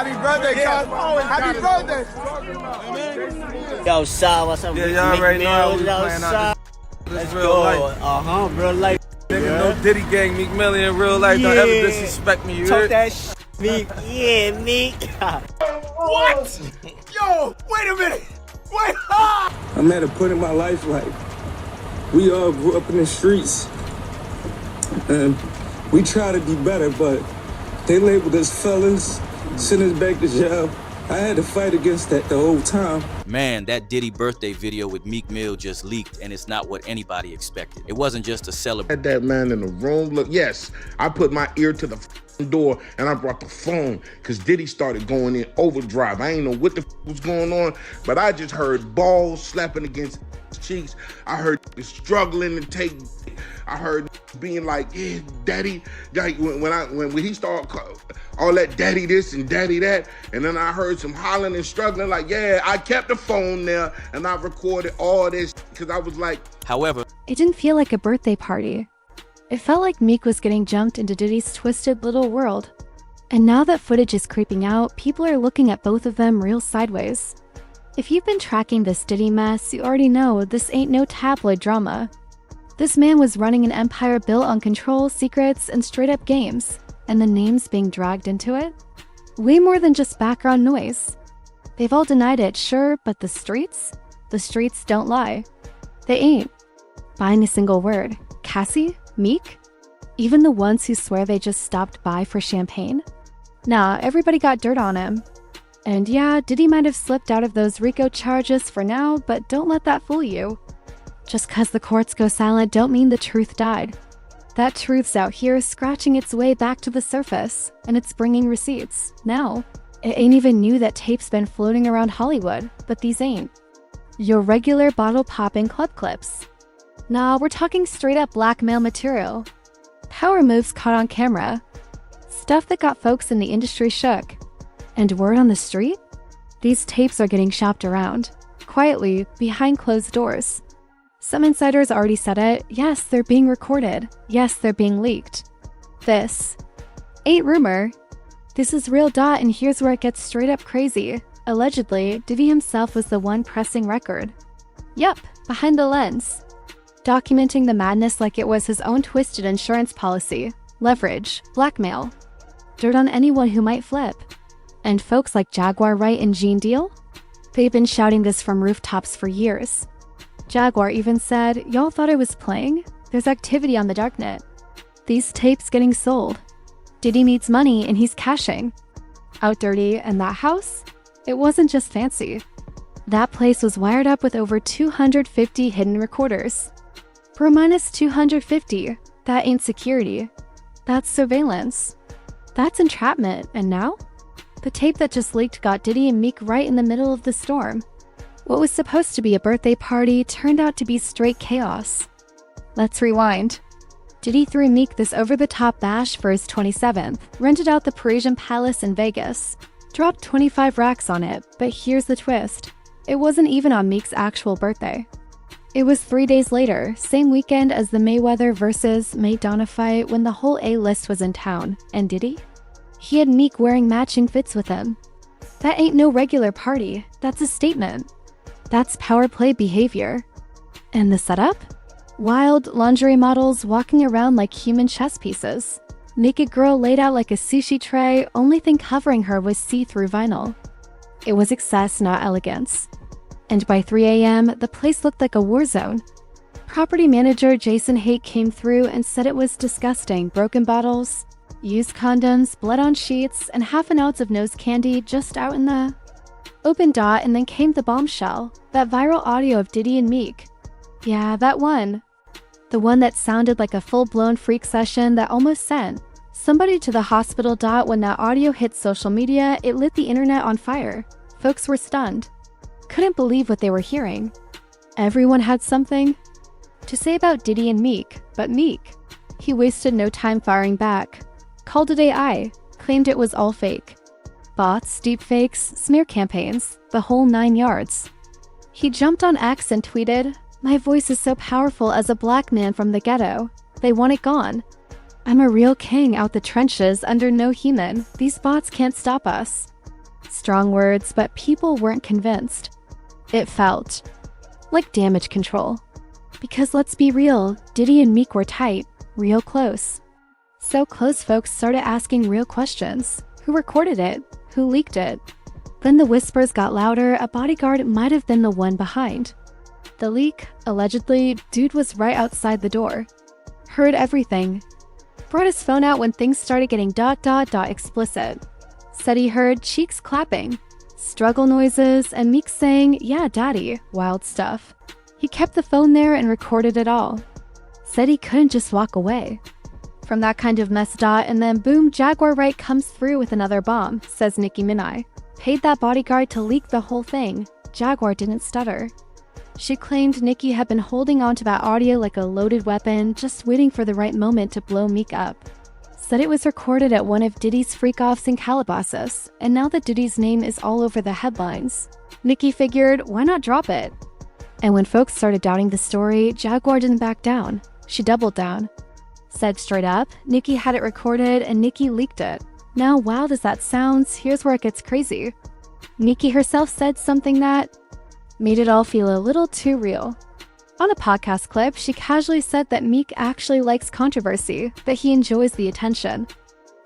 Happy birthday, cuz. Happy birthday. Yo, Sal, what's up? Yeah, y'all already know how we Yo, playing Sal. out this Let's real go. life. Real life. Nigga, no Diddy gang, Meek Mill in real life. Don't ever disrespect me, you Talk heard? that shit, Meek. Yeah, Meek. What? Yo, wait a minute. Wait. I'm at a point in my life like we all grew up in the streets and we try to be better, but they labeled us fellas, sent us back to jail. I had to fight against that the whole time. Man, that Diddy birthday video with Meek Mill just leaked, and it's not what anybody expected. It wasn't just a celebration. Had that man in the room. Look, yes, I put my ear to the door and I brought the phone because Diddy started going in overdrive. I ain't know what the was going on, but I just heard balls slapping against his cheeks. I heard struggling to take. I heard being like, yeah, daddy. Like when he started all that daddy this and daddy that, and then I heard some hollering and struggling. Like, yeah, I kept the phone there and I recorded all this because I was like. However, it didn't feel like a birthday party. It felt like Meek was getting jumped into Diddy's twisted little world. And now that footage is creeping out, people are looking at both of them real sideways. If you've been tracking this Diddy mess, you already know this ain't no tabloid drama. This man was running an empire built on control, secrets, and straight-up games, and the names being dragged into it? Way more than just background noise. They've all denied it, sure, but the streets? The streets don't lie. They ain't buying a single word. Cassie? Meek? Even the ones who swear they just stopped by for champagne? Nah, everybody got dirt on him. And yeah, Diddy might have slipped out of those RICO charges for now, but don't let that fool you. Just cause the courts go silent don't mean the truth died. That truth's out here scratching its way back to the surface, and it's bringing receipts. Now, it ain't even new that tape's been floating around Hollywood, but these ain't your regular bottle-popping club clips. Nah, we're talking straight-up blackmail material. Power moves caught on camera. Stuff that got folks in the industry shook. And word on the street? These tapes are getting shopped around, quietly, behind closed doors. Some insiders already said it. Yes, they're being recorded. Yes, they're being leaked. This ain't rumor. This is real dot, and here's where it gets straight up crazy. Allegedly, Diddy himself was the one pressing record. Yup, behind the lens. Documenting the madness like it was his own twisted insurance policy, leverage, blackmail, dirt on anyone who might flip. And folks like Jaguar Wright and Gene Deal? They've been shouting this from rooftops for years. Jaguar even said, y'all thought I was playing? There's activity on the darknet. These tapes getting sold. Diddy needs money and he's cashing. Out dirty, and that house? It wasn't just fancy. That place was wired up with over 250 hidden recorders. For minus 250, that ain't security. That's surveillance. That's entrapment, and now? The tape that just leaked got Diddy and Meek right in the middle of the storm. What was supposed to be a birthday party turned out to be straight chaos. Let's rewind. Diddy threw Meek this over-the-top bash for his 27th, rented out the Parisian Palace in Vegas, dropped 25 racks on it, but here's the twist. It wasn't even on Meek's actual birthday. It was 3 days later, same weekend as the Mayweather vs. Maidana fight when the whole A-list was in town, and Diddy? He had Meek wearing matching fits with him. That ain't no regular party, that's a statement. That's power play behavior. And the setup? Wild lingerie models walking around like human chess pieces. Naked girl laid out like a sushi tray, only thing covering her was see-through vinyl. It was excess, not elegance. And by 3 a.m., the place looked like a war zone. Property manager Jason Haight came through and said it was disgusting. Broken bottles, used condoms, blood on sheets, and half an ounce of nose candy just out in the open dot, and then came the bombshell, that viral audio of Diddy and Meek. Yeah, that one. The one that sounded like a full-blown freak session that almost sent somebody to the hospital. When that audio hit social media, it lit the internet on fire. Folks were stunned. Couldn't believe what they were hearing. Everyone had something to say about Diddy and Meek, but Meek, he wasted no time firing back. Called it AI, claimed it was all fake. Bots, deepfakes, smear campaigns, the whole 9 yards. He jumped on X and tweeted, "My voice is so powerful as a black man from the ghetto. They want it gone. I'm a real king out the trenches under no human. These bots can't stop us." Strong words, but people weren't convinced. It felt like damage control. Because let's be real, Diddy and Meek were tight, real close. So close folks started asking real questions. Who recorded it? Who leaked it? Then the whispers got louder. A bodyguard might have been the one behind the leak. Allegedly, dude was right outside the door. Heard everything. Brought his phone out when things started getting explicit. Said he heard cheeks clapping, struggle noises, and Meek saying, "Yeah, daddy," wild stuff. He kept the phone there and recorded it all. Said he couldn't just walk away from that kind of mess. And then boom, Jaguar Wright comes through with another bomb, says Nicki Minaj. Paid that bodyguard to leak the whole thing. Jaguar didn't stutter. She claimed Nicki had been holding onto that audio like a loaded weapon, just waiting for the right moment to blow Meek up. Said it was recorded at one of Diddy's freak-offs in Calabasas, and now that Diddy's name is all over the headlines, Nicki figured, why not drop it? And when folks started doubting the story, Jaguar didn't back down. She doubled down. Said straight up, Nicki had it recorded and Nicki leaked it. Now, wild as that sounds, here's where it gets crazy. Nicki herself said something that made it all feel a little too real. On a podcast clip, she casually said that Meek actually likes controversy, that he enjoys the attention.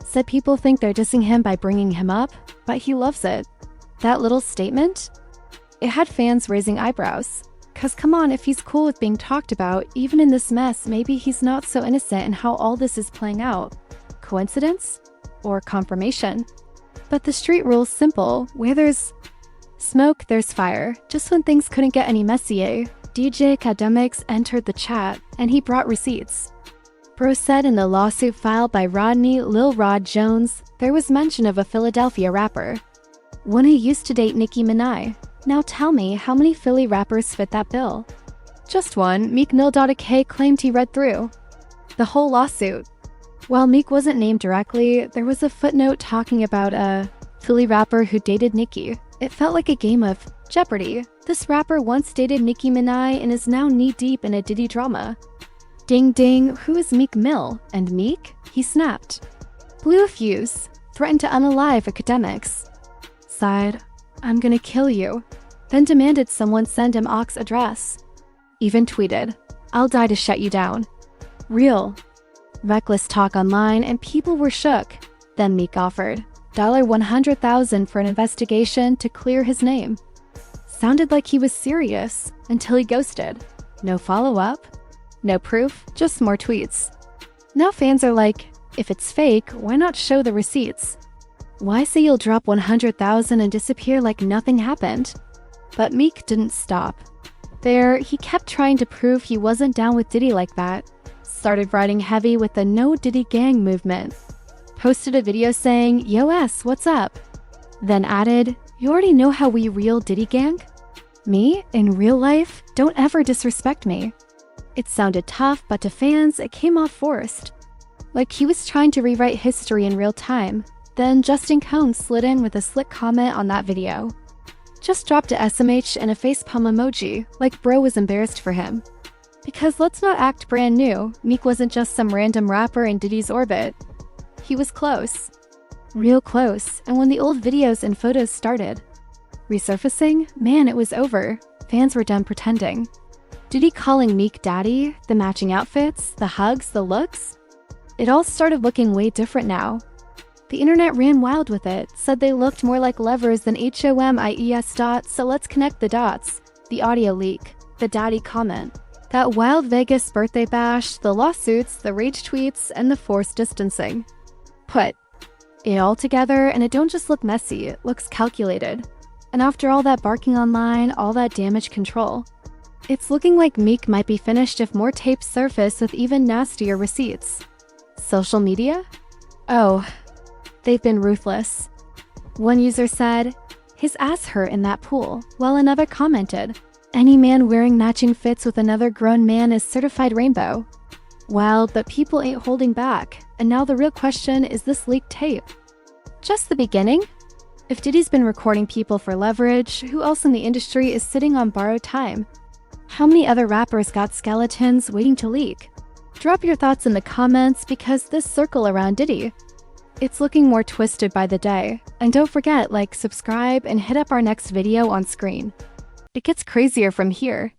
Said people think they're dissing him by bringing him up, but he loves it. That little statement? It had fans raising eyebrows. Cause come on, if he's cool with being talked about, even in this mess, maybe he's not so innocent in how all this is playing out. Coincidence? Or confirmation? But the street rule's simple. Where there's smoke, there's fire. Just when things couldn't get any messier, DJ Academics entered the chat, and he brought receipts. Bro said in the lawsuit filed by Rodney Lil Rod Jones, there was mention of a Philadelphia rapper, one who used to date Nicki Minaj. Now tell me, how many Philly rappers fit that bill? Just one. Meek Mill.K claimed he read through the whole lawsuit. While Meek wasn't named directly, there was a footnote talking about a Philly rapper who dated Nicki. It felt like a game of Jeopardy! This rapper once dated Nicki Minaj and is now knee-deep in a Diddy drama. Ding ding, who is Meek Mill? And Meek? He snapped. Blew a fuse. Threatened to unalive academics. Sighed, I'm gonna kill you. Then demanded someone send him Ock's address. Even tweeted, I'll die to shut you down. Real. Reckless talk online and people were shook. Then Meek offered $100,000 for an investigation to clear his name. Sounded like he was serious until he ghosted. No follow-up, no proof, just more tweets. Now fans are like, if it's fake, why not show the receipts? Why say you'll drop $100,000 and disappear like nothing happened? But Meek didn't stop. There, he kept trying to prove he wasn't down with Diddy like that. Started riding heavy with the No Diddy Gang movement. Posted a video saying, Yo S, what's up? Then added, you already know how we real Diddy Gang? Me? In real life? Don't ever disrespect me. It sounded tough, but to fans, it came off forced. Like he was trying to rewrite history in real time. Then Justin Cohn slid in with a slick comment on that video. Just dropped a SMH and a facepalm emoji, like bro was embarrassed for him. Because let's not act brand new, Meek wasn't just some random rapper in Diddy's orbit. He was close. Real close, and when the old videos and photos started resurfacing, man, it was over. Fans were done pretending. Diddy calling Meek daddy, the matching outfits, the hugs, the looks? It all started looking way different now. The internet ran wild with it, said they looked more like levers than HOMIES dots, so let's connect the dots. The audio leak, the daddy comment, that wild Vegas birthday bash, the lawsuits, the rage tweets, and the forced distancing. Put it all together, and it don't just look messy, it looks calculated. And after all that barking online, all that damage control, it's looking like Meek might be finished if more tapes surface with even nastier receipts. Social media? Oh, they've been ruthless. One user said, his ass hurt in that pool, while another commented, any man wearing matching fits with another grown man is certified rainbow. Wild, but people ain't holding back. And now the real question, is this leaked tape just the beginning? If Diddy's been recording people for leverage, who else in the industry is sitting on borrowed time? How many other rappers got skeletons waiting to leak? Drop your thoughts in the comments because this circle around Diddy It's looking more twisted by the day. And don't forget, like, subscribe, and hit up our next video on screen. It gets crazier from here.